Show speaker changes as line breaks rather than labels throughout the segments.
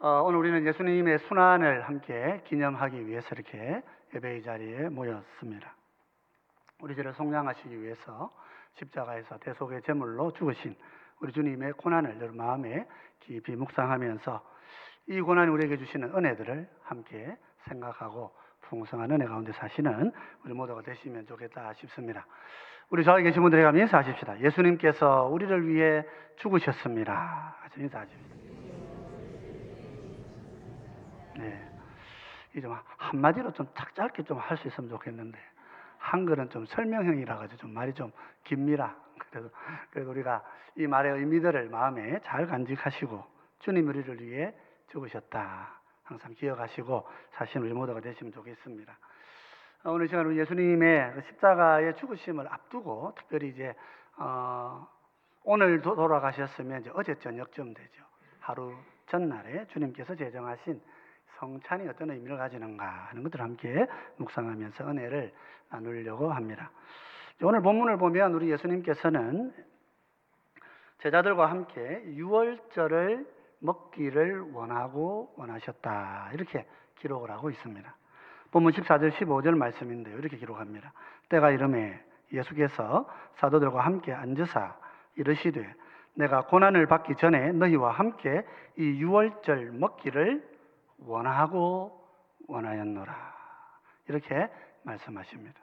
오늘 우리는 예수님의 순환을 함께 기념하기 위해서 이렇게 예배의 자리에 모였습니다. 우리 죄를 속량하시기 위해서 십자가에서 대속의 제물로 죽으신 우리 주님의 고난을 여러분 마음에 깊이 묵상하면서 이 고난이 우리에게 주시는 은혜들을 함께 생각하고 풍성한 은혜 가운데 사시는 우리 모두가 되시면 좋겠다 싶습니다. 우리 저기 계신 분들에게 한번 인사하십시다. 예수님께서 우리를 위해 죽으셨습니다. 같이 인사하십시다. 네, 이 좀 한마디로 좀 짧게 좀 할 수 있으면 좋겠는데 한글은 좀 설명형이라 가지고 좀 말이 좀 깁니다. 그래도 우리가 이 말의 의미들을 마음에 잘 간직하시고 주님 우리를 위해 죽으셨다 항상 기억하시고 사시는 우리 모두가 되시면 좋겠습니다. 오늘 시간 우리 예수님의 십자가의 죽으심을 앞두고 특별히 이제 오늘 돌아가셨으면 이제 어제 저녁쯤 되죠. 하루 전날에 주님께서 제정하신 성찬이 어떤 의미를 가지는가 하는 것들을 함께 묵상하면서 은혜를 나누려고 합니다. 오늘 본문을 보면 우리 예수님께서는 제자들과 함께 유월절을 먹기를 원하셨다 이렇게 기록을 하고 있습니다. 본문 14절 15절 말씀인데요. 이렇게 기록합니다. 때가 이르매 예수께서 사도들과 함께 앉으사 이르시되 내가 고난을 받기 전에 너희와 함께 이 유월절 먹기를 원하였노라 이렇게 말씀하십니다.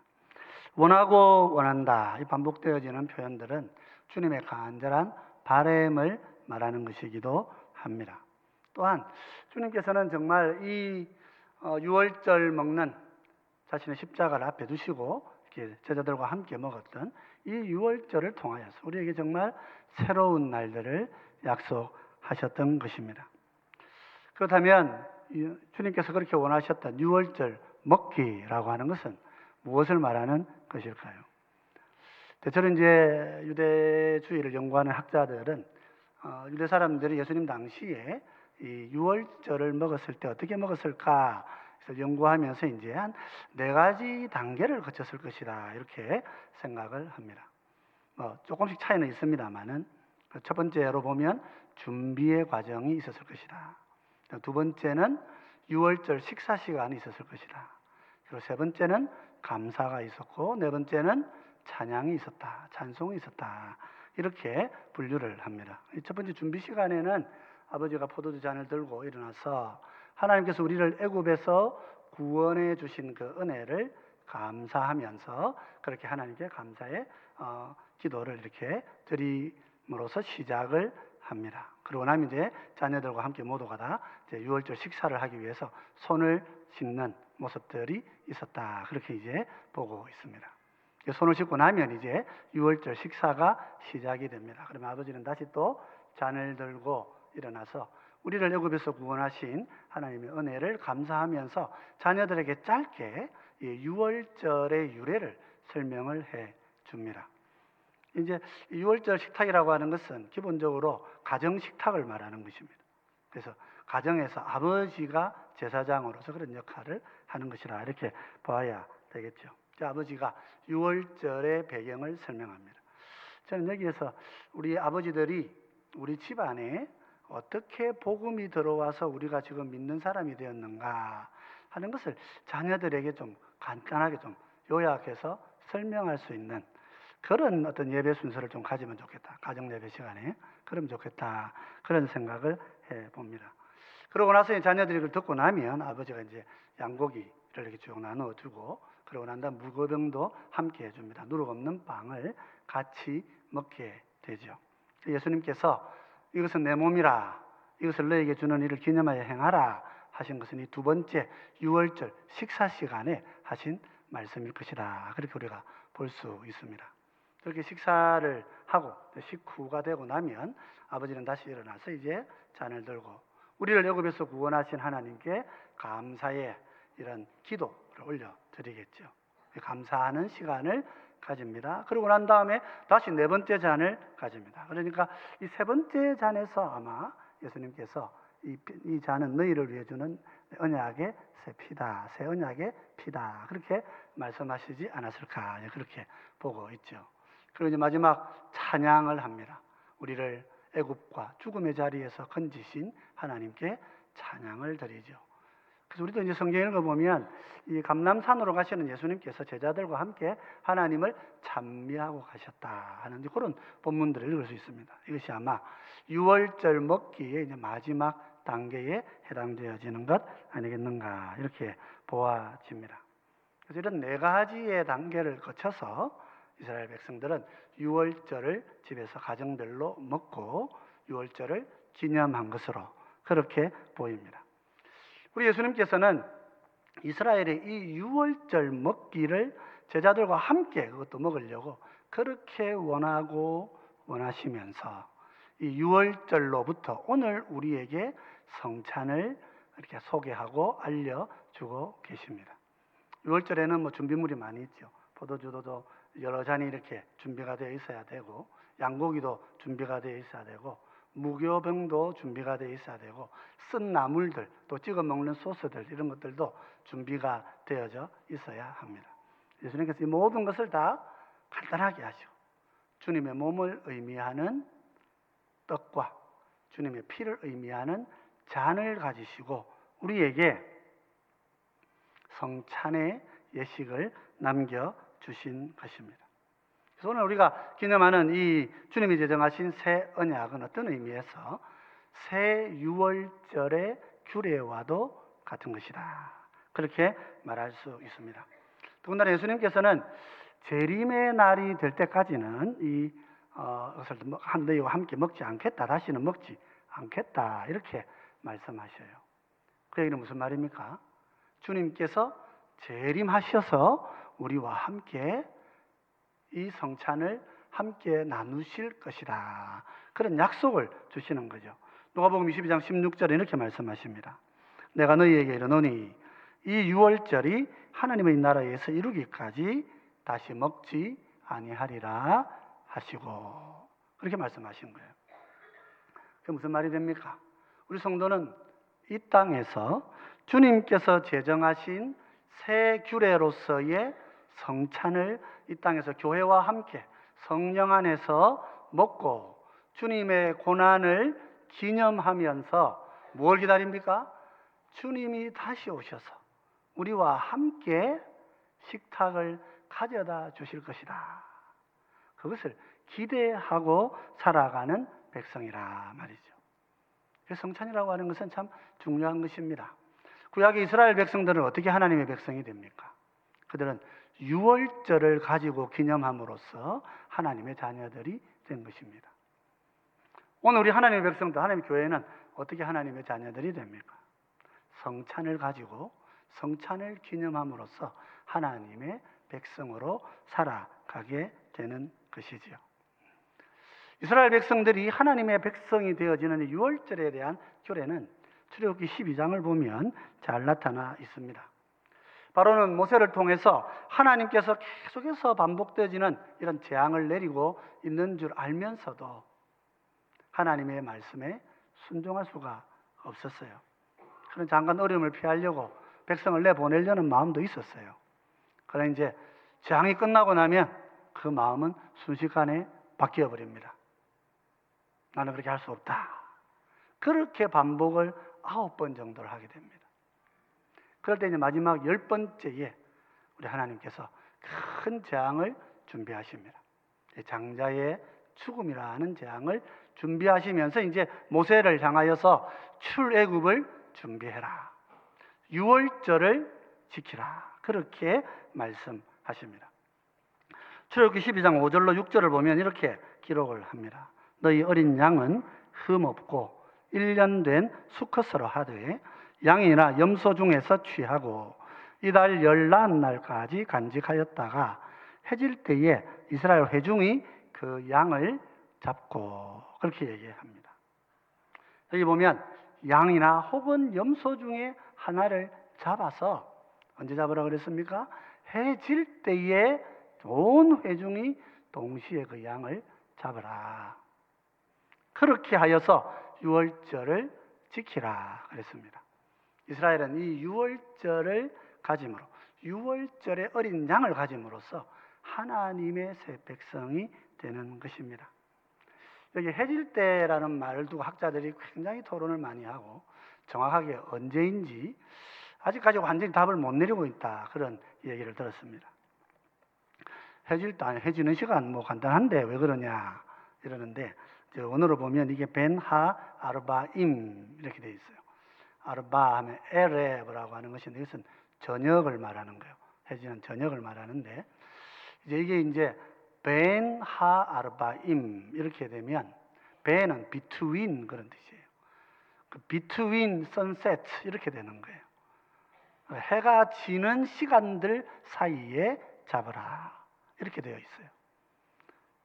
원하고 원한다 이 반복되어지는 표현들은 주님의 간절한 바람을 말하는 것이기도 합니다. 또한 주님께서는 정말 이 유월절 먹는 자신의 십자가를 앞에 두시고 이렇게 제자들과 함께 먹었던 이 유월절을 통하여서 우리에게 정말 새로운 날들을 약속하셨던 것입니다. 그렇다면 주님께서 그렇게 원하셨던 유월절 먹기라고 하는 것은 무엇을 말하는 것일까요? 대체로 이제 유대주의를 연구하는 학자들은 유대 사람들이 예수님 당시에 이 유월절을 먹었을 때 어떻게 먹었을까 해서 연구하면서 이제 한 4가지 단계를 거쳤을 것이다 이렇게 생각을 합니다. 조금씩 차이는 있습니다만은 첫 번째로 보면 준비의 과정이 있었을 것이다. 두 번째는 유월절 식사 시간이 있었을 것이다. 그리고 세 번째는 감사가 있었고 네 번째는 찬양이 있었다. 찬송이 있었다. 이렇게 분류를 합니다. 첫 번째 준비 시간에는 아버지가 포도주 잔을 들고 일어나서 하나님께서 우리를 애굽에서 구원해 주신 그 은혜를 감사하면서 그렇게 하나님께 감사의 기도를 이렇게 드림으로써 시작을 합니다. 그러고 나면 이제 자녀들과 함께 모두가 다 이제 유월절 식사를 하기 위해서 손을 씻는 모습들이 있었다. 그렇게 이제 보고 있습니다. 손을 씻고 나면 이제 유월절 식사가 시작이 됩니다. 그러면 아버지는 다시 또 잔을 들고 일어나서 우리를 애굽에서 구원하신 하나님의 은혜를 감사하면서 자녀들에게 짧게 유월절의 유래를 설명을 해 줍니다. 이제 유월절 식탁이라고 하는 것은 기본적으로 가정 식탁을 말하는 것입니다. 그래서 가정에서 아버지가 제사장으로서 그런 역할을 하는 것이라 이렇게 봐야 되겠죠. 아버지가 유월절의 배경을 설명합니다. 저는 여기에서 우리 아버지들이 우리 집안에 어떻게 복음이 들어와서 우리가 지금 믿는 사람이 되었는가 하는 것을 자녀들에게 좀 간단하게 좀 요약해서 설명할 수 있는 그런 어떤 예배 순서를 좀 가지면 좋겠다. 가정 예배 시간에 그러면 좋겠다. 그런 생각을 해봅니다. 그러고 나서 자녀들이 그걸 듣고 나면 아버지가 이제 양고기를 이렇게 쭉 나눠주고 그러고 난 다음 무거병도 함께 해줍니다. 누룩 없는 빵을 같이 먹게 되죠. 예수님께서 이것은 내 몸이라 이것을 너에게 주는 일을 기념하여 행하라 하신 것은 이 두 번째 유월절 식사 시간에 하신 말씀일 것이다. 그렇게 우리가 볼 수 있습니다. 그렇게 식사를 하고 식후가 되고 나면 아버지는 다시 일어나서 이제 잔을 들고 우리를 애굽에서 구원하신 하나님께 감사의 이런 기도를 올려드리겠죠. 감사하는 시간을 가집니다. 그러고 난 다음에 다시 네 번째 잔을 가집니다. 그러니까 이 세 번째 잔에서 아마 예수님께서 이 잔은 너희를 위해 주는 언약의 새 피다. 새 언약의 피다. 그렇게 말씀하시지 않았을까 그렇게 보고 있죠. 그리고 이제 마지막 찬양을 합니다. 우리를 애굽과 죽음의 자리에서 건지신 하나님께 찬양을 드리죠. 그래서 우리도 이제 성경 읽어보면 이 감람산으로 가시는 예수님께서 제자들과 함께 하나님을 찬미하고 가셨다 하는 그런 본문들을 읽을 수 있습니다. 이것이 아마 유월절 먹기의 이제 마지막 단계에 해당되어지는 것 아니겠는가 이렇게 보아집니다. 그래서 이런 네 가지의 단계를 거쳐서 이스라엘 백성들은 유월절을 집에서 가정별로 먹고 유월절을 기념한 것으로 그렇게 보입니다. 우리 예수님께서는 이스라엘의 이 유월절 먹기를 제자들과 함께 그것도 먹으려고 그렇게 원하고 원하시면서 이 유월절로부터 오늘 우리에게 성찬을 이렇게 소개하고 알려주고 계십니다. 유월절에는 뭐 준비물이 많이 있죠. 포도주도 여러 잔이 이렇게 준비가 되어 있어야 되고, 양고기도 준비가 되어 있어야 되고, 무교병도 준비가 되어 있어야 되고, 쓴 나물들, 또 찍어 먹는 소스들 이런 것들도 준비가 되어져 있어야 합니다. 예수님께서 이 모든 것을 다 간단하게 하시고 주님의 몸을 의미하는 떡과 주님의 피를 의미하는 잔을 가지시고 우리에게 성찬의 예식을 남겨주신 것입니다. 그래서 오늘 우리가 기념하는 이 주님이 제정하신 새 언약은 어떤 의미에서 새 유월절의 규례와도 같은 것이다. 그렇게 말할 수 있습니다. 더군다나 예수님께서는 재림의 날이 될 때까지는 이 것을 너희와 함께 먹지 않겠다. 다시는 먹지 않겠다. 이렇게 말씀하셔요. 그 얘기는 무슨 말입니까? 주님께서 재림하셔서 우리와 함께 이 성찬을 함께 나누실 것이다. 그런 약속을 주시는 거죠. 누가복음 22장 16절에 이렇게 말씀하십니다. 내가 너희에게 이르노니 이 유월절이 하나님의 나라에서 이루기까지 다시 먹지 아니하리라 하시고 그렇게 말씀하신 거예요. 그게 무슨 말이 됩니까? 우리 성도는 이 땅에서 주님께서 제정하신 새 규례로서의 성찬을 이 땅에서 교회와 함께 성령 안에서 먹고 주님의 고난을 기념하면서 뭘 기다립니까? 주님이 다시 오셔서 우리와 함께 식탁을 가져다 주실 것이다. 그것을 기대하고 살아가는 백성이라 말이죠. 성찬이라고 하는 것은 참 중요한 것입니다. 구약의 이스라엘 백성들은 어떻게 하나님의 백성이 됩니까? 그들은 유월절을 가지고 기념함으로써 하나님의 자녀들이 된 것입니다. 오늘 우리 하나님의 백성들, 하나님의 교회는 어떻게 하나님의 자녀들이 됩니까? 성찬을 가지고 성찬을 기념함으로써 하나님의 백성으로 살아가게 되는 것이지요. 이스라엘 백성들이 하나님의 백성이 되어지는 유월절에 대한 규례는 출애굽기 12장을 보면 잘 나타나 있습니다. 바로는 모세를 통해서 하나님께서 계속해서 반복되어지는 이런 재앙을 내리고 있는 줄 알면서도 하나님의 말씀에 순종할 수가 없었어요. 그런 잠깐 어려움을 피하려고 백성을 내보내려는 마음도 있었어요. 그러나 이제 재앙이 끝나고 나면 그 마음은 순식간에 바뀌어 버립니다. 나는 그렇게 할 수 없다. 그렇게 반복을 9번 정도를 하게 됩니다. 그럴 때 이제 마지막 10번째에 우리 하나님께서 큰 재앙을 준비하십니다. 장자의 죽음이라는 재앙을 준비하시면서 이제 모세를 향하여서 출애굽을 준비해라. 유월절을 지키라. 그렇게 말씀하십니다. 출애굽기 12장 5절로 6절을 보면 이렇게 기록을 합니다. 너희 어린 양은 흠없고 1년 된 수컷으로 하되 양이나 염소 중에서 취하고 이달 14날까지 간직하였다가 해질 때에 이스라엘 회중이 그 양을 잡고 그렇게 얘기합니다. 여기 보면 양이나 혹은 염소 중에 하나를 잡아서 언제 잡으라 그랬습니까? 해질 때에 온 회중이 동시에 그 양을 잡으라. 그렇게 하여서 유월절을 지키라 그랬습니다. 이스라엘은 이 유월절을 가짐으로 유월절의 어린 양을 가짐으로써 하나님의 새 백성이 되는 것입니다. 여기 해질 때라는 말을 두고 학자들이 굉장히 토론을 많이 하고 정확하게 언제인지 아직까지 완전히 답을 못 내리고 있다. 그런 얘기를 들었습니다. 해지는 시간 뭐 간단한데 왜 그러냐 이러는데 원어로 보면 이게 벤하 아르바임 이렇게 되어 있어요. 아르바 하면 에레브라고 하는 것인데 이것은 저녁을 말하는 거예요. 해지는 저녁을 말하는데 이게 이제 벤하 아르바임 이렇게 되면 벤은 between 그런 뜻이에요. 그 between sunset 이렇게 되는 거예요. 해가 지는 시간들 사이에 잡으라 이렇게 되어 있어요.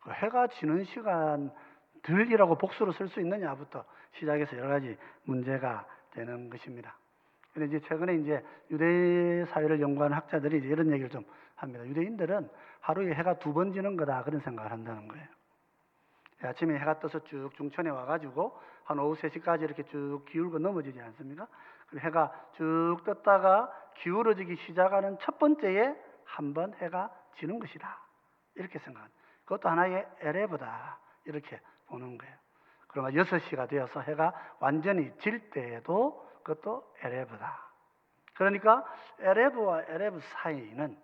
해가 지는 시간들이라고 복수로 쓸 수 있느냐부터 시작해서 여러 가지 문제가 되는 것입니다. 그런데 이제 최근에 이제 유대 사회를 연구하는 학자들이 이제 이런 얘기를 좀 합니다. 유대인들은 하루에 해가 2번 지는 거다 그런 생각을 한다는 거예요. 아침에 해가 떠서 쭉 중천에 와가지고 한 오후 3시까지 이렇게 쭉 기울고 넘어지지 않습니까? 해가 쭉 떴다가 기울어지기 시작하는 첫 번째에 한번 해가 지는 것이다 이렇게 생각합니다. 그것도 하나의 에레브다 이렇게 보는 거예요. 그러면 6시가 되어서 해가 완전히 질 때에도 그것도 에레브다. 그러니까 에레브와 에레브 사이는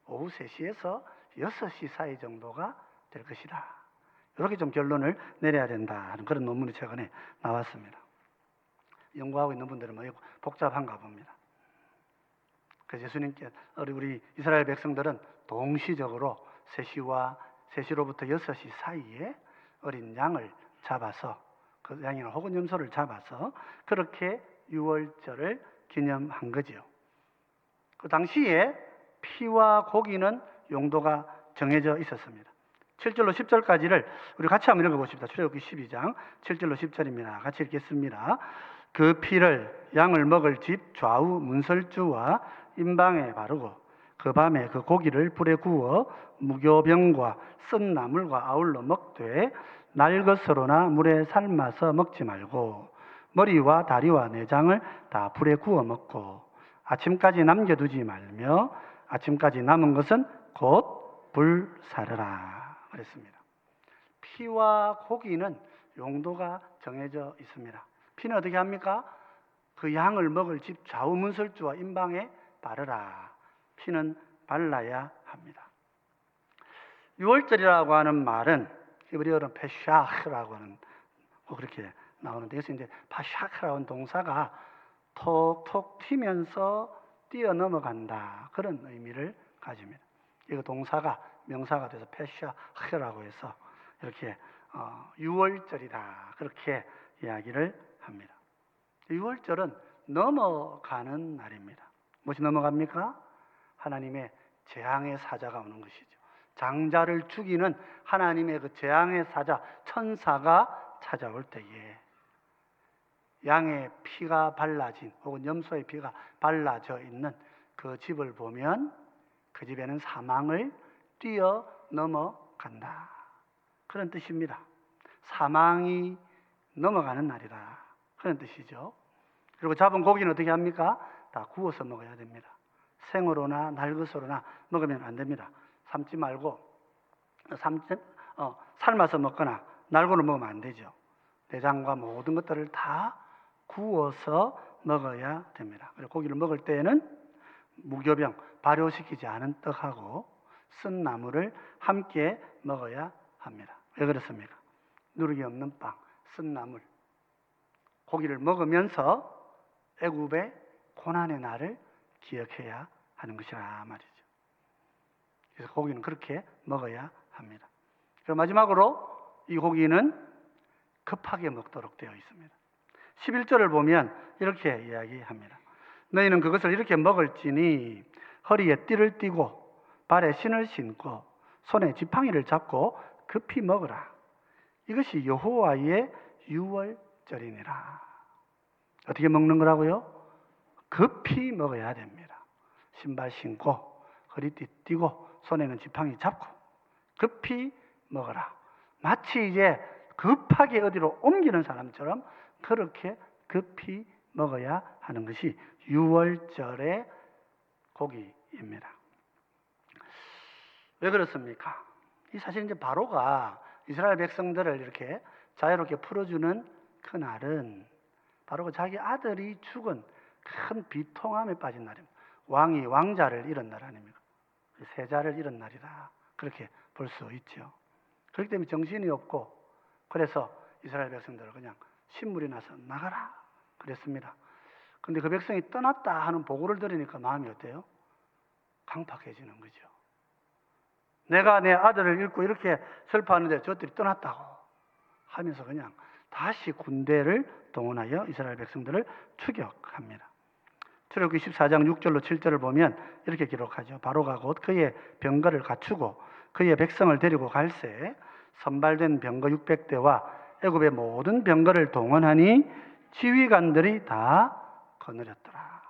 오후 3시에서 6시 사이 정도가 될 것이다. 이렇게 좀 결론을 내려야 된다 하는 그런 논문이 최근에 나왔습니다. 연구하고 있는 분들은 뭐 복잡한가 봅니다. 그래서 예수님께 우리 이스라엘 백성들은 동시적으로 3시로부터 6시 사이에 어린 양을 잡아서 그 양이나 혹은 염소를 잡아서 그렇게 유월절을 기념한 거지요. 그 당시에 피와 고기는 용도가 정해져 있었습니다. 7절로 10절까지를 우리 같이 한번 읽어보십시다. 출애굽기 12장 7절로 10절입니다. 같이 읽겠습니다. 그 피를 양을 먹을 집 좌우 문설주와 임방에 바르고 그 밤에 그 고기를 불에 구워 무교병과 쓴 나물과 아울러 먹되 날 것으로나 물에 삶아서 먹지 말고 머리와 다리와 내장을 다 불에 구워 먹고 아침까지 남겨두지 말며 아침까지 남은 것은 곧 불사르라 그랬습니다. 피와 고기는 용도가 정해져 있습니다. 피는 어떻게 합니까? 그 양을 먹을 집 좌우 문설주와 임방에 바르라. 피는 발라야 합니다. 유월절이라고 하는 말은 히브리어로는 페샤흐라고 하는 그렇게 나오는데 여기서 이제 파샤크라고 하는 동사가 톡톡 튀면서 뛰어넘어간다 그런 의미를 가집니다. 이거 동사가 명사가 돼서 페샤흐라고 해서 이렇게 유월절이다 그렇게 이야기를 합니다. 유월절은 넘어가는 날입니다. 무엇이 넘어갑니까? 하나님의 재앙의 사자가 오는 것이죠. 장자를 죽이는 하나님의 그 재앙의 사자 천사가 찾아올 때에 양의 피가 발라진 혹은 염소의 피가 발라져 있는 그 집을 보면 그 집에는 사망을 뛰어넘어간다 그런 뜻입니다. 사망이 넘어가는 날이다 그런 뜻이죠. 그리고 잡은 고기는 어떻게 합니까? 다 구워서 먹어야 됩니다. 생으로나 날것으로나 먹으면 안 됩니다. 삶지 말고 삶아서 먹거나 날고는 먹으면 안 되죠. 내장과 모든 것들을 다 구워서 먹어야 됩니다. 그리고 고기를 먹을 때에는 무교병, 발효시키지 않은 떡하고 쓴 나물을 함께 먹어야 합니다. 왜 그렇습니까? 누룩이 없는 빵, 쓴 나물, 고기를 먹으면서 애굽의 고난의 날을 기억해야 하는 것이라 말이죠. 그래서 고기는 그렇게 먹어야 합니다. 그리고 마지막으로 이 고기는 급하게 먹도록 되어 있습니다. 11절을 보면 이렇게 이야기합니다. 너희는 그것을 이렇게 먹을지니 허리에 띠를 띠고 발에 신을 신고 손에 지팡이를 잡고 급히 먹으라. 이것이 여호와의 유월절이니라. 어떻게 먹는 거라고요? 급히 먹어야 됩니다. 신발 신고 허리띠 띠고 손에는 지팡이 잡고 급히 먹어라. 마치 이제 급하게 어디로 옮기는 사람처럼 그렇게 급히 먹어야 하는 것이 유월절의 고기입니다. 왜 그렇습니까? 이 사실 이제 바로가 이스라엘 백성들을 이렇게 자유롭게 풀어주는 그날은 바로 그 자기 아들이 죽은 큰 비통함에 빠진 날입니다. 왕이 왕자를 잃은 날 아닙니까? 세자를 잃은 날이다. 그렇게 볼 수 있죠. 그렇기 때문에 정신이 없고, 그래서 이스라엘 백성들을 그냥 신물이 나서 나가라 그랬습니다. 근데 그 백성이 떠났다 하는 보고를 들으니까 마음이 어때요? 강팍해지는 거죠. 내가 내 아들을 잃고 이렇게 슬퍼하는데 저들이 떠났다고 하면서 그냥 다시 군대를 동원하여 이스라엘 백성들을 추격합니다. 출애굽기 14장 6절로 7절을 보면 이렇게 기록하죠. 바로가 곧 그의 병거를 갖추고 그의 백성을 데리고 갈새 선발된 병거 600대와 애굽의 모든 병거를 동원하니 지휘관들이 다 거느렸더라.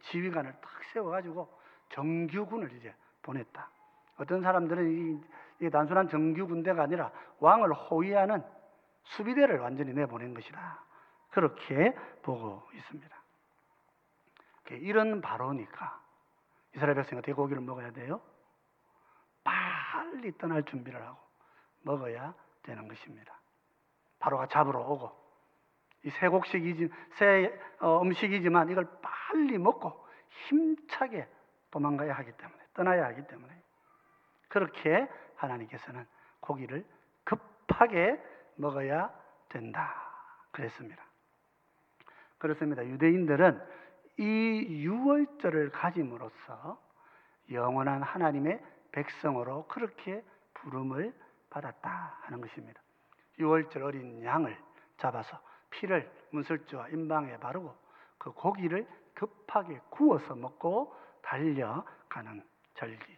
지휘관을 딱 세워가지고 정규군을 이제 보냈다. 어떤 사람들은 이 단순한 정규 군대가 아니라 왕을 호위하는 수비대를 완전히 내보낸 것이다. 그렇게 보고 있습니다. 이런 바로니까 이스라엘 백성이 어떻게 고기를 먹어야 돼요? 빨리 떠날 준비를 하고 먹어야 되는 것입니다. 바로가 잡으러 오고 이 새 음식이지만 이걸 빨리 먹고 힘차게 도망가야 하기 때문에, 떠나야 하기 때문에 그렇게 하나님께서는 고기를 급하게 먹어야 된다 그랬습니다. 그렇습니다. 유대인들은 이 유월절을 가짐으로써 영원한 하나님의 백성으로 그렇게 부름을 받았다 하는 것입니다. 유월절 어린 양을 잡아서 피를 문설주와 임방에 바르고 그 고기를 급하게 구워서 먹고 달려가는 절기,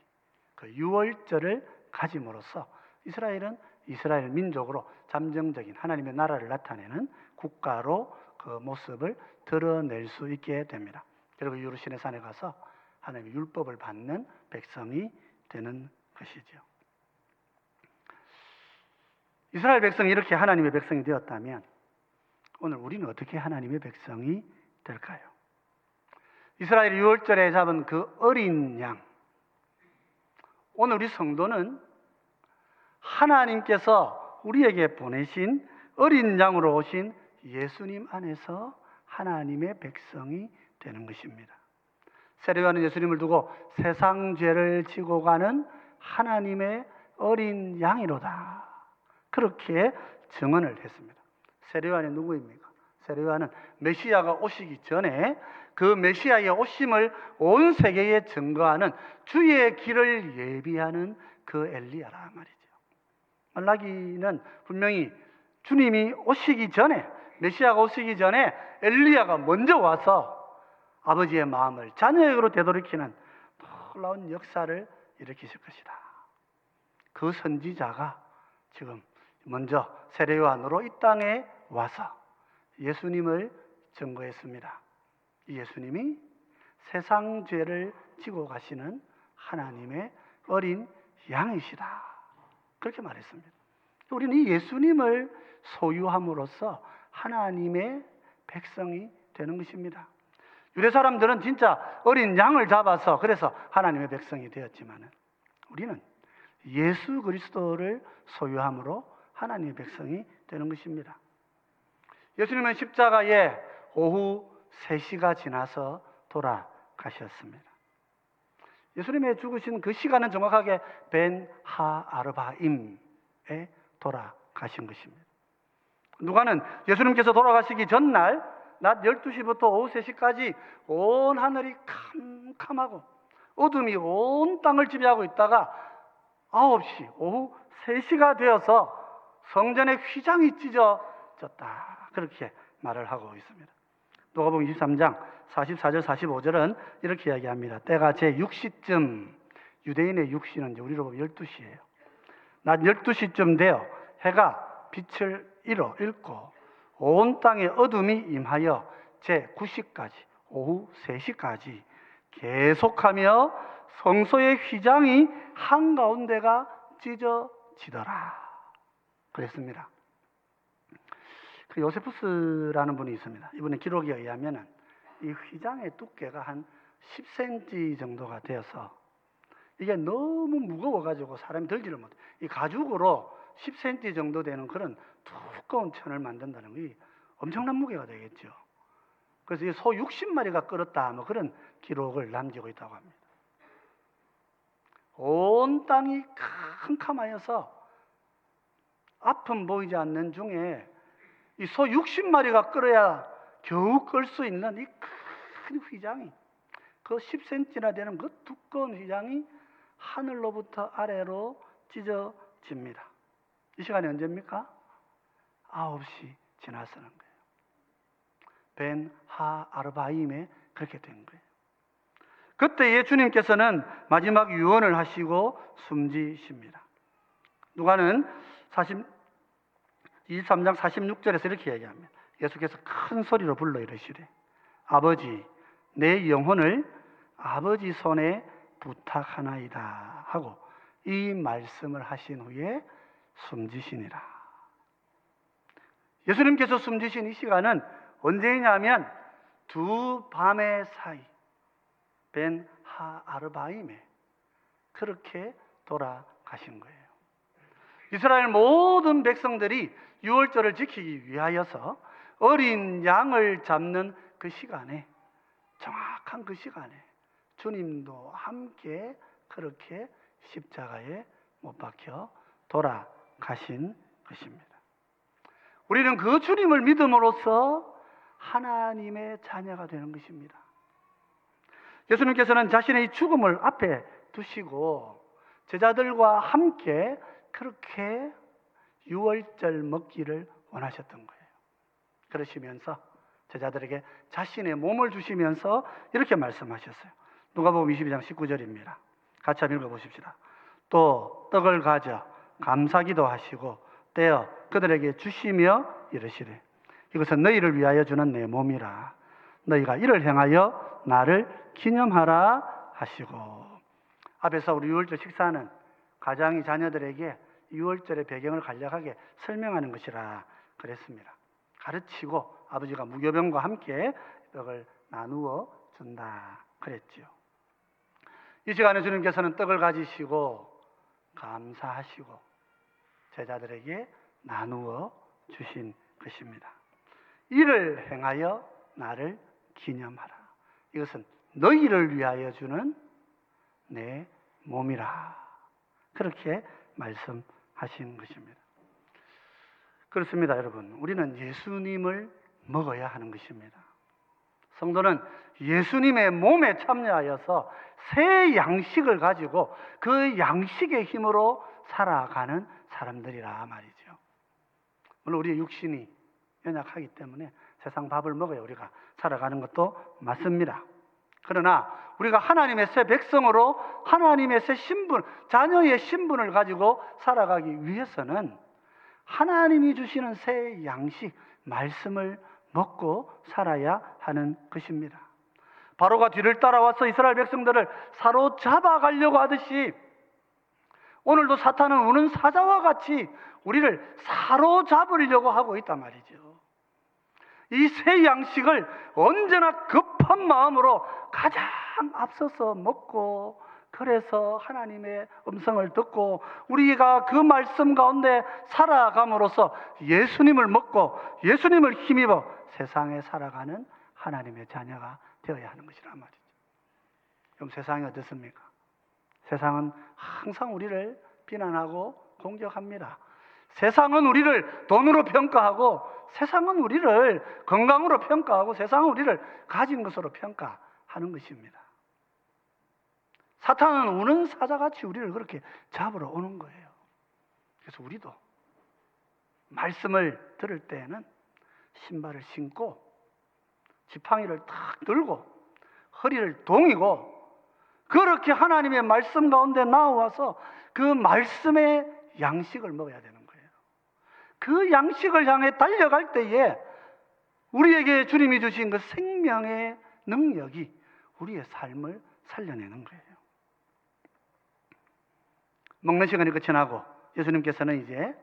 그 유월절을 가짐으로써 이스라엘은 이스라엘 민족으로 잠정적인 하나님의 나라를 나타내는 국가로 그 모습을 드러낼 수 있게 됩니다. 그리고 이후로 시내산에 가서 하나님의 율법을 받는 백성이 되는 것이죠. 이스라엘 백성이 이렇게 하나님의 백성이 되었다면 오늘 우리는 어떻게 하나님의 백성이 될까요? 이스라엘 유월절에 잡은 그 어린 양, 오늘 우리 성도는 하나님께서 우리에게 보내신 어린 양으로 오신 예수님 안에서 하나님의 백성이 되는 것입니다. 세례요한은 예수님을 두고 세상 죄를 지고 가는 하나님의 어린 양이로다 그렇게 증언을 했습니다. 세례요한이 누구입니까? 세례요한은 메시아가 오시기 전에 그 메시아의 오심을 온 세계에 증거하는 주의 길을 예비하는 그 엘리야라 말이죠. 말라기는 분명히 주님이 오시기 전에, 메시아가 오시기 전에 엘리야가 먼저 와서 아버지의 마음을 자녀에게로 되돌이키는 놀라운 역사를 일으키실 것이다. 그 선지자가 지금 먼저 세례요한으로 이 땅에 와서 예수님을 증거했습니다. 이 예수님이 세상 죄를 지고 가시는 하나님의 어린 양이시다 그렇게 말했습니다. 우리는 이 예수님을 소유함으로써 하나님의 백성이 되는 것입니다. 유대 사람들은 진짜 어린 양을 잡아서 그래서 하나님의 백성이 되었지만 우리는 예수 그리스도를 소유함으로 하나님의 백성이 되는 것입니다. 예수님은 십자가에 오후 3시가 지나서 돌아가셨습니다. 예수님의 죽으신 그 시간은 정확하게 벤 하아르바임에 돌아가신 것입니다. 누가는 예수님께서 돌아가시기 전날 낮 12시부터 오후 3시까지 온 하늘이 캄캄하고 어둠이 온 땅을 지배하고 있다가 9시, 오후 3시가 되어서 성전의 휘장이 찢어졌다 그렇게 말을 하고 있습니다. 누가복음 23장 44절 45절은 이렇게 이야기합니다. 때가 제 6시쯤, 유대인의 6시는 우리로 보면 12시예요. 낮 12시쯤 되어 해가 빛을 잃고 온 땅에 어둠이 임하여 제 9시까지, 오후 3시까지 계속하며 성소의 휘장이 한가운데가 찢어지더라 그랬습니다. 그 요세푸스라는 분이 있습니다. 이분의 기록에 의하면 이 휘장의 두께가 한 10cm 정도가 되어서 이게 너무 무거워가지고 사람이 들지를 못해. 이 가죽으로 10cm 정도 되는 그런 두꺼운 천을 만든다는 게 엄청난 무게가 되겠죠. 그래서 이 소 60마리가 끓었다 뭐 그런 기록을 남기고 있다고 합니다. 온 땅이 캄캄하여서 앞은 보이지 않는 중에 이 소 60마리가 끓어야 겨우 끌 수 있는 이 큰 휘장이, 그 10cm나 되는 그 두꺼운 휘장이 하늘로부터 아래로 찢어집니다. 이 시간이 언제입니까? 9시 지나서는 거예요. 벤 하 아르바임에 그렇게 된 거예요. 그때에 주님께서는 마지막 유언을 하시고 숨지십니다. 누가는 23장 46절에서 이렇게 얘기합니다. 예수께서 큰 소리로 불러 이르시되 아버지 내 영혼을 아버지 손에 부탁하나이다 하고 이 말씀을 하신 후에 숨지시니라. 예수님께서 숨지신 이 시간은 언제냐면 두 밤의 사이 벤 하 아르바임에 그렇게 돌아가신 거예요. 이스라엘 모든 백성들이 유월절을 지키기 위하여서 어린 양을 잡는 그 시간에, 정확한 그 시간에 주님도 함께 그렇게 십자가에 못 박혀 돌아가신 것입니다. 우리는 그 주님을 믿음으로써 하나님의 자녀가 되는 것입니다. 예수님께서는 자신의 죽음을 앞에 두시고 제자들과 함께 그렇게 유월절 먹기를 원하셨던 거예요. 그러시면서 제자들에게 자신의 몸을 주시면서 이렇게 말씀하셨어요. 누가복음 22장 19절입니다. 같이 한번 읽어보십시다. 또 떡을 가져 감사기도 하시고 떼어 그들에게 주시며 이르시되 이것은 너희를 위하여 주는 내 몸이라. 너희가 이를 행하여 나를 기념하라 하시고. 앞에서 우리 유월절 식사는 가장이 자녀들에게 유월절의 배경을 간략하게 설명하는 것이라 그랬습니다. 가르치고 아버지가 무교병과 함께 떡을 나누어 준다 그랬지요. 이 시간에 주님께서는 떡을 가지시고 감사하시고 제자들에게 나누어 주신 것입니다. 이를 행하여 나를 기념하라. 이것은 너희를 위하여 주는 내 몸이라. 그렇게 말씀하신 것입니다. 그렇습니다, 여러분. 우리는 예수님을 먹어야 하는 것입니다. 성도는 예수님의 몸에 참여하여서 새 양식을 가지고 그 양식의 힘으로 살아가는 사람들이라 말이죠. 물론 우리의 육신이 연약하기 때문에 세상 밥을 먹어야 우리가 살아가는 것도 맞습니다. 그러나 우리가 하나님의 새 백성으로 하나님의 새 신분, 자녀의 신분을 가지고 살아가기 위해서는 하나님이 주시는 새 양식, 말씀을 먹고 살아야 하는 것입니다. 바로가 뒤를 따라와서 이스라엘 백성들을 사로잡아 가려고 하듯이 오늘도 사탄은 우는 사자와 같이 우리를 사로잡으려고 하고 있단 말이죠. 이 새 양식을 언제나 급한 마음으로 가장 앞서서 먹고, 그래서 하나님의 음성을 듣고 우리가 그 말씀 가운데 살아감으로써 예수님을 먹고 예수님을 힘입어 세상에 살아가는 하나님의 자녀가 되어야 하는 것이란 말이죠. 그럼 세상이 어떻습니까? 세상은 항상 우리를 비난하고 공격합니다. 세상은 우리를 돈으로 평가하고, 세상은 우리를 건강으로 평가하고, 세상은 우리를 가진 것으로 평가하는 것입니다. 사탄은 우는 사자같이 우리를 그렇게 잡으러 오는 거예요. 그래서 우리도 말씀을 들을 때에는 신발을 신고 지팡이를 탁 들고 허리를 동이고 그렇게 하나님의 말씀 가운데 나와서 그 말씀의 양식을 먹어야 되는 거예요. 그 양식을 향해 달려갈 때에 우리에게 주님이 주신 그 생명의 능력이 우리의 삶을 살려내는 거예요. 먹는 시간이 끝이 나고 예수님께서는 이제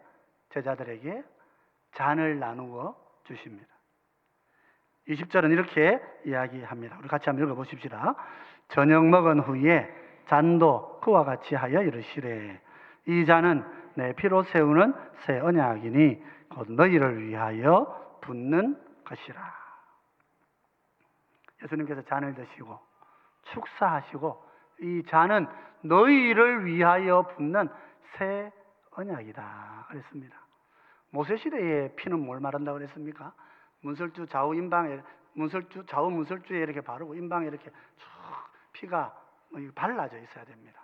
제자들에게 잔을 나누어 주십니다. 20절은 이렇게 이야기합니다. 우리 같이 한번 읽어보십시다. 저녁 먹은 후에 잔도 그와 같이 하여 이르시되 이 잔은 내 피로 세우는 새 언약이니 곧 너희를 위하여 붓는 것이라. 예수님께서 잔을 드시고 축사하시고 이 잔은 너희를 위하여 붓는 새 언약이다 그랬습니다. 모세 시대의 피는 뭘 말한다고 그랬습니까? 문설주 좌우 임방에 좌우 문설주에 이렇게 바르고 임방에 이렇게 쭉 피가 발라져 있어야 됩니다.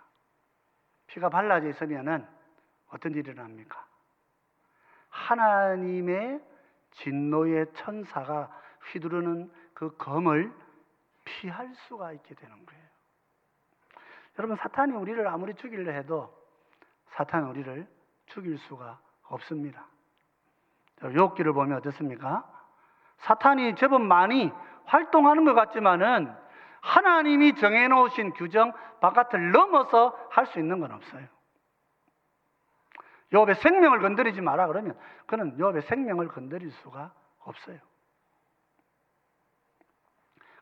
피가 발라져 있으면은 어떤 일이 일어납니까? 하나님의 진노의 천사가 휘두르는 그 검을 피할 수가 있게 되는 거예요. 여러분, 사탄이 우리를 아무리 죽이려 해도 사탄은 우리를 죽일 수가 없습니다. 욥기를 보면 어떻습니까? 사탄이 제법 많이 활동하는 것 같지만은 하나님이 정해놓으신 규정 바깥을 넘어서 할 수 있는 건 없어요. 욥의 생명을 건드리지 마라 그러면 그는 욥의 생명을 건드릴 수가 없어요.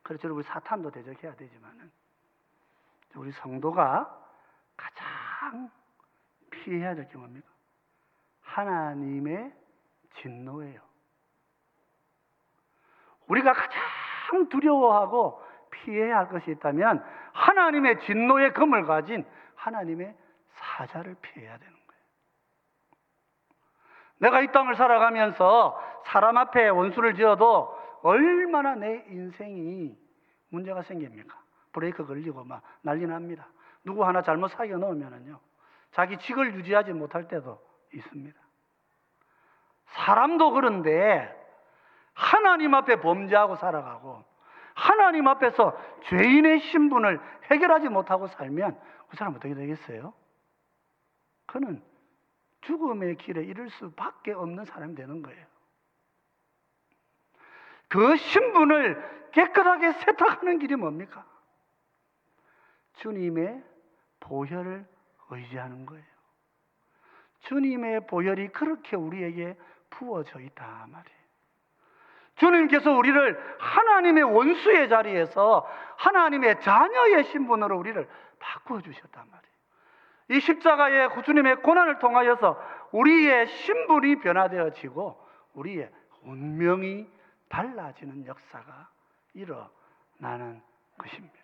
그렇죠. 우리 사탄도 대적해야 되지만은 우리 성도가 가장 피해야 될 게 뭡니까? 하나님의 진노예요. 우리가 가장 두려워하고 피해야 할 것이 있다면 하나님의 진노의 검을 가진 하나님의 사자를 피해야 되는 거예요. 내가 이 땅을 살아가면서 사람 앞에 원수를 지어도 얼마나 내 인생이 문제가 생깁니까? 브레이크 걸리고 막 난리 납니다. 누구 하나 잘못 사겨 넣으면은요, 자기 직을 유지하지 못할 때도 있습니다. 사람도 그런데 하나님 앞에 범죄하고 살아가고 하나님 앞에서 죄인의 신분을 해결하지 못하고 살면 그 사람 어떻게 되겠어요? 그는 죽음의 길에 이를 수밖에 없는 사람이 되는 거예요. 그 신분을 깨끗하게 세탁하는 길이 뭡니까? 주님의 보혈을 의지하는 거예요. 주님의 보혈이 그렇게 우리에게 부어져 있다 말이에요. 주님께서 우리를 하나님의 원수의 자리에서 하나님의 자녀의 신분으로 우리를 바꾸어 주셨단 말이에요. 이 십자가의 주님의 고난을 통하여서 우리의 신분이 변화되어지고 우리의 운명이 달라지는 역사가 일어나는 것입니다.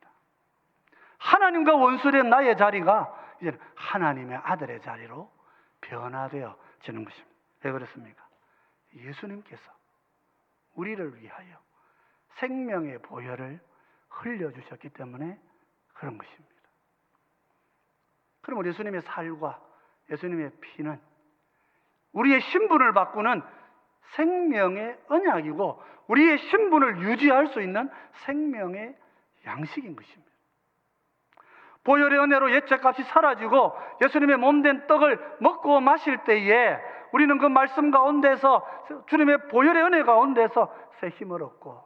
하나님과 원수된 나의 자리가 이제 하나님의 아들의 자리로 변화되어지는 것입니다. 왜 그렇습니까? 예수님께서 우리를 위하여 생명의 보혈을 흘려주셨기 때문에 그런 것입니다. 그럼 예수님의 살과 예수님의 피는 우리의 신분을 바꾸는 생명의 언약이고 우리의 신분을 유지할 수 있는 생명의 양식인 것입니다. 보혈의 은혜로 옛죄값이 사라지고 예수님의 몸된 떡을 먹고 마실 때에 우리는 그 말씀 가운데서 주님의 보혈의 은혜 가운데서 새 힘을 얻고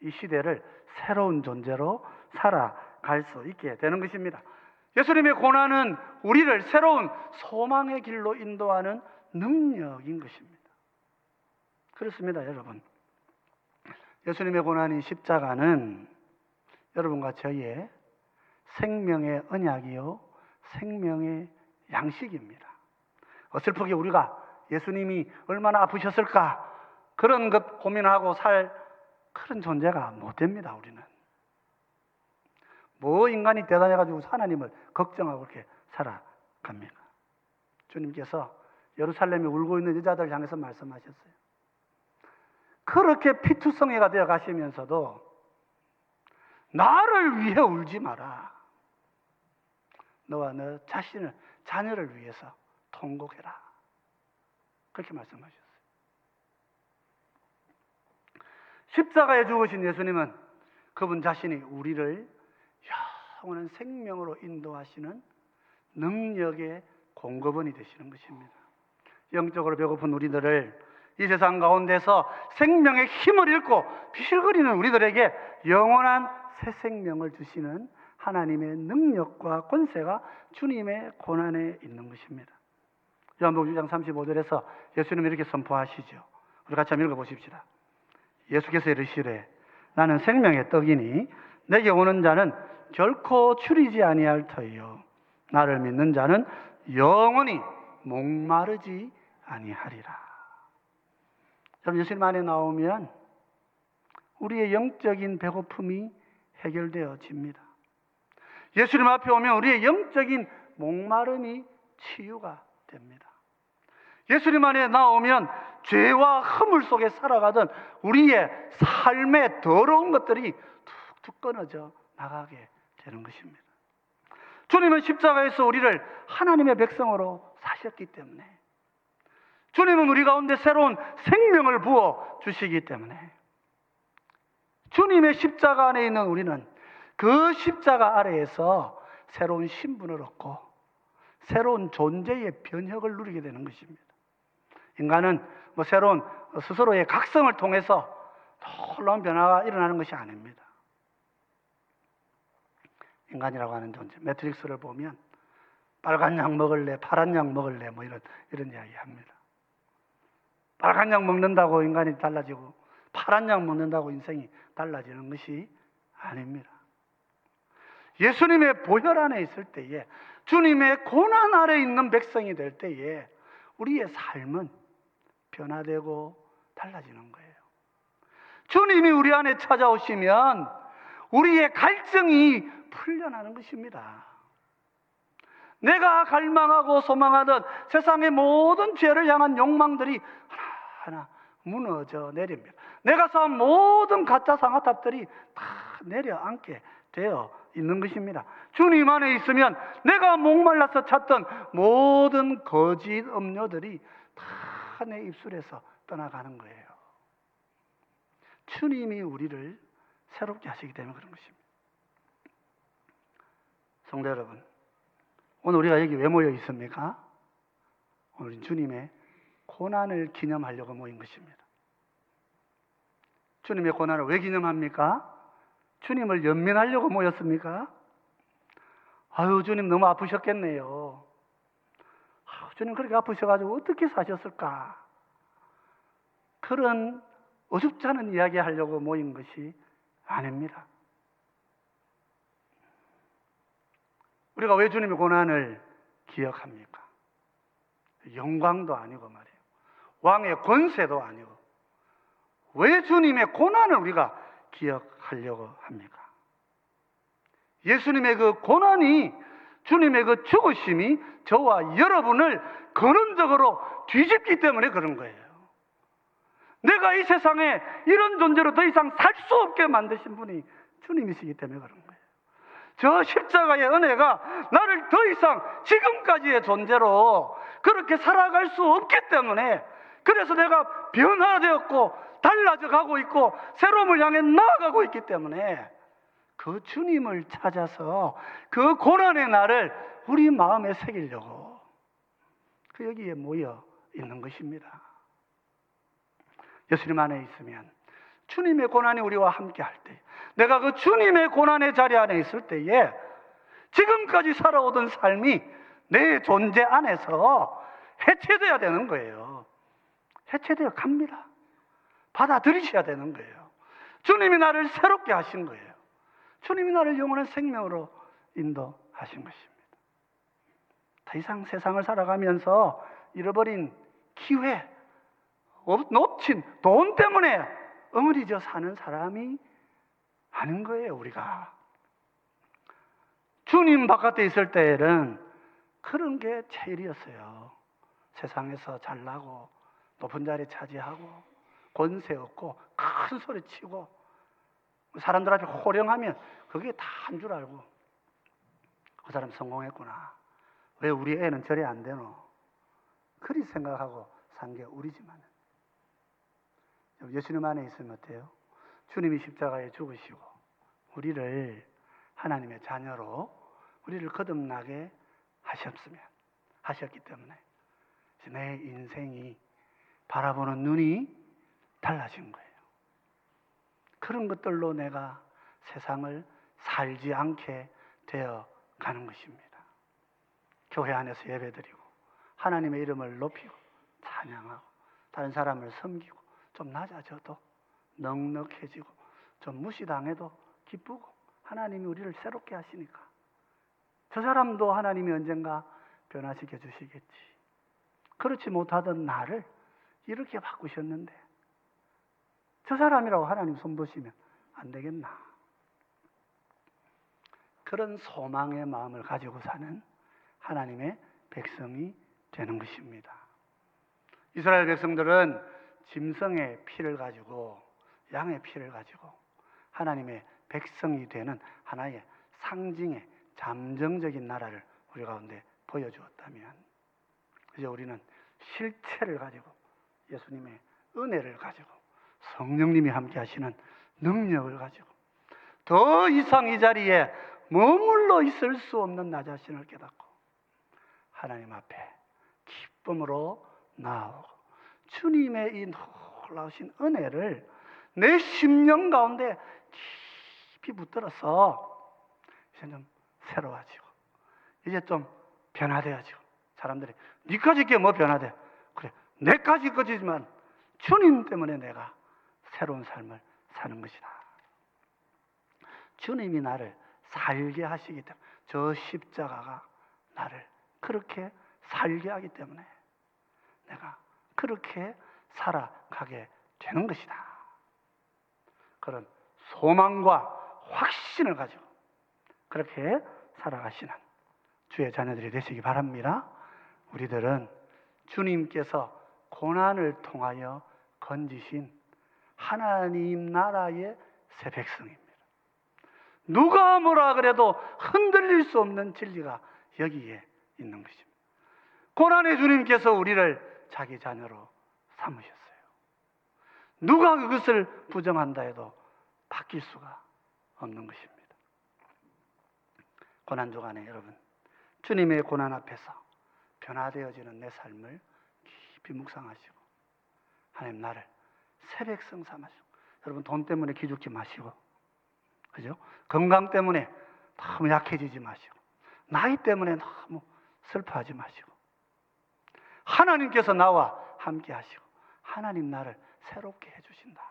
이 시대를 새로운 존재로 살아갈 수 있게 되는 것입니다. 예수님의 고난은 우리를 새로운 소망의 길로 인도하는 능력인 것입니다. 그렇습니다, 여러분. 예수님의 고난인 십자가는 여러분과 저희의 생명의 언약이요 생명의 양식입니다. 어설프게 우리가 예수님이 얼마나 아프셨을까 그런 것 고민하고 살 그런 존재가 못 됩니다. 우리는 뭐 인간이 대단해가지고 하나님을 걱정하고 그렇게 살아갑니까? 주님께서 예루살렘에 울고 있는 여자들 향해서 말씀하셨어요. 그렇게 피투성이가 되어 가시면서도 나를 위해 울지 마라. 너와 너 자신을 자녀를 위해서 통곡해라. 그렇게 말씀하셨어요. 십자가에 죽으신 예수님은 그분 자신이 우리를 영원한 생명으로 인도하시는 능력의 공급원이 되시는 것입니다. 영적으로 배고픈 우리들을 이 세상 가운데서 생명의 힘을 잃고 비실거리는 우리들에게 영원한 새 생명을 주시는 하나님의 능력과 권세가 주님의 고난에 있는 것입니다. 요한복음 6장 35절에서 예수님이 이렇게 선포하시죠. 우리 같이 한번 읽어보십시다. 예수께서 이르시되 나는 생명의 떡이니 내게 오는 자는 결코 추리지 아니할 터이요 나를 믿는 자는 영원히 목마르지 아니하리라. 여러분, 예수님 안에 나오면 우리의 영적인 배고픔이 해결되어집니다. 예수님 앞에 오면 우리의 영적인 목마름이 치유가 됩니다. 예수님 안에 나오면 죄와 허물 속에 살아가던 우리의 삶의 더러운 것들이 툭툭 끊어져 나가게 되는 것입니다. 주님은 십자가에서 우리를 하나님의 백성으로 사셨기 때문에, 주님은 우리 가운데 새로운 생명을 부어 주시기 때문에, 주님의 십자가 안에 있는 우리는 그 십자가 아래에서 새로운 신분을 얻고 새로운 존재의 변혁을 누리게 되는 것입니다. 인간은 새로운 스스로의 각성을 통해서 놀라운 변화가 일어나는 것이 아닙니다. 인간이라고 하는 존재, 매트릭스를 보면 빨간 약 먹을래, 파란 약 먹을래, 이런 이야기 합니다. 빨간 약 먹는다고 인간이 달라지고 파란 약 먹는다고 인생이 달라지는 것이 아닙니다. 예수님의 보혈 안에 있을 때에, 주님의 고난 아래 있는 백성이 될 때에 우리의 삶은 변화되고 달라지는 거예요. 주님이 우리 안에 찾아오시면 우리의 갈증이 풀려나는 것입니다. 내가 갈망하고 소망하던 세상의 모든 죄를 향한 욕망들이 하나하나 무너져 내립니다. 내가 쌓은 모든 가짜 상아탑들이 다 내려앉게 되어 있는 것입니다. 주님 안에 있으면 내가 목말라서 찾던 모든 거짓 음료들이 다 내 입술에서 떠나가는 거예요. 주님이 우리를 새롭게 하시기 때문에 그런 것입니다. 성도 여러분, 오늘 우리가 여기 왜 모여 있습니까? 오늘 주님의 고난을 기념하려고 모인 것입니다. 주님의 고난을 왜 기념합니까? 주님을 연민하려고 모였습니까? 아유, 주님 너무 아프셨겠네요. 주님 그렇게 아프셔가지고 어떻게 사셨을까? 그런 어줍지 않은 이야기 하려고 모인 것이 아닙니다. 우리가 왜 주님의 고난을 기억합니까? 영광도 아니고 말이에요. 왕의 권세도 아니고 왜 주님의 고난을 우리가 기억하려고 합니까? 예수님의 그 고난이, 주님의 그 죽으심이 저와 여러분을 근원적으로 뒤집기 때문에 그런 거예요. 내가 이 세상에 이런 존재로 더 이상 살 수 없게 만드신 분이 주님이시기 때문에 그런 거예요. 저 십자가의 은혜가 나를 더 이상 지금까지의 존재로 그렇게 살아갈 수 없기 때문에, 그래서 내가 변화되었고 달라져 가고 있고 새로움을 향해 나아가고 있기 때문에 그 주님을 찾아서 그 고난의 날을 우리 마음에 새기려고 여기에 모여 있는 것입니다. 예수님 안에 있으면, 주님의 고난이 우리와 함께 할 때, 내가 그 주님의 고난의 자리 안에 있을 때에 지금까지 살아오던 삶이 내 존재 안에서 해체되어야 되는 거예요. 해체되어 갑니다. 받아들이셔야 되는 거예요. 주님이 나를 새롭게 하신 거예요. 주님이 나를 영원한 생명으로 인도하신 것입니다. 더 이상 세상을 살아가면서 잃어버린 기회, 놓친 돈 때문에 어머니져 사는 사람이 아닌 거예요, 우리가. 주님 바깥에 있을 때에는 그런 게 제일이었어요. 세상에서 잘나고 높은 자리 차지하고 권세 얻고 큰 소리 치고 사람들 앞에 호령하면 그게 다 한 줄 알고, 그 사람 성공했구나, 왜 우리 애는 저래 안 되노, 그리 생각하고 산 게 우리지만, 예수님 안에 있으면 어때요? 주님이 십자가에 죽으시고 우리를 하나님의 자녀로 우리를 거듭나게 하셨기 때문에 내 인생이 바라보는 눈이 달라진 거예요. 그런 것들로 내가 세상을 살지 않게 되어 가는 것입니다. 교회 안에서 예배드리고 하나님의 이름을 높이고 찬양하고 다른 사람을 섬기고 좀 낮아져도 넉넉해지고 좀 무시당해도 기쁘고, 하나님이 우리를 새롭게 하시니까 저 사람도 하나님이 언젠가 변화시켜 주시겠지. 그렇지 못하던 나를 이렇게 바꾸셨는데 저 사람이라고 하나님 손보시면 안 되겠나? 그런 소망의 마음을 가지고 사는 하나님의 백성이 되는 것입니다. 이스라엘 백성들은 짐승의 피를 가지고, 양의 피를 가지고 하나님의 백성이 되는 하나의 상징의 잠정적인 나라를 우리 가운데 보여주었다면, 이제 우리는 실체를 가지고, 예수님의 은혜를 가지고, 성령님이 함께 하시는 능력을 가지고 더 이상 이 자리에 머물러 있을 수 없는 나 자신을 깨닫고 하나님 앞에 기쁨으로 나아오고 주님의 이 놀라우신 은혜를 내 심령 가운데 깊이 붙들어서 이제 좀 새로워지고, 이제 좀 변화되어지고, 사람들이 니까지 게 뭐 변화돼? 그래, 내까지 거지만 주님 때문에 내가 새로운 삶을 사는 것이다. 주님이 나를 살게 하시기 때문에, 저 십자가가 나를 그렇게 살게 하기 때문에 내가 그렇게 살아가게 되는 것이다. 그런 소망과 확신을 가지고 그렇게 살아가시는 주의 자녀들이 되시기 바랍니다. 우리들은 주님께서 고난을 통하여 건지신 하나님 나라의 새 백성입니다. 누가 뭐라 그래도 흔들릴 수 없는 진리가 여기에 있는 것입니다. 고난의 주님께서 우리를 자기 자녀로 삼으셨어요. 누가 그것을 부정한다 해도 바뀔 수가 없는 것입니다. 고난 주간에 여러분, 주님의 고난 앞에서 변화되어지는 내 삶을 깊이 묵상하시고, 하나님 나를 새 백성 삼으시고, 여러분 돈 때문에 기죽지 마시고, 그죠? 건강 때문에 너무 약해지지 마시고, 나이 때문에 너무 슬퍼하지 마시고, 하나님께서 나와 함께 하시고 하나님 나를 새롭게 해주신다.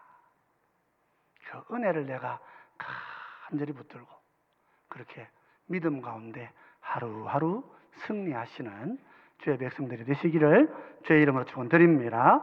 그 은혜를 내가 간절히 붙들고 그렇게 믿음 가운데 하루하루 승리하시는 주의 백성들이 되시기를 주의 이름으로 축원드립니다.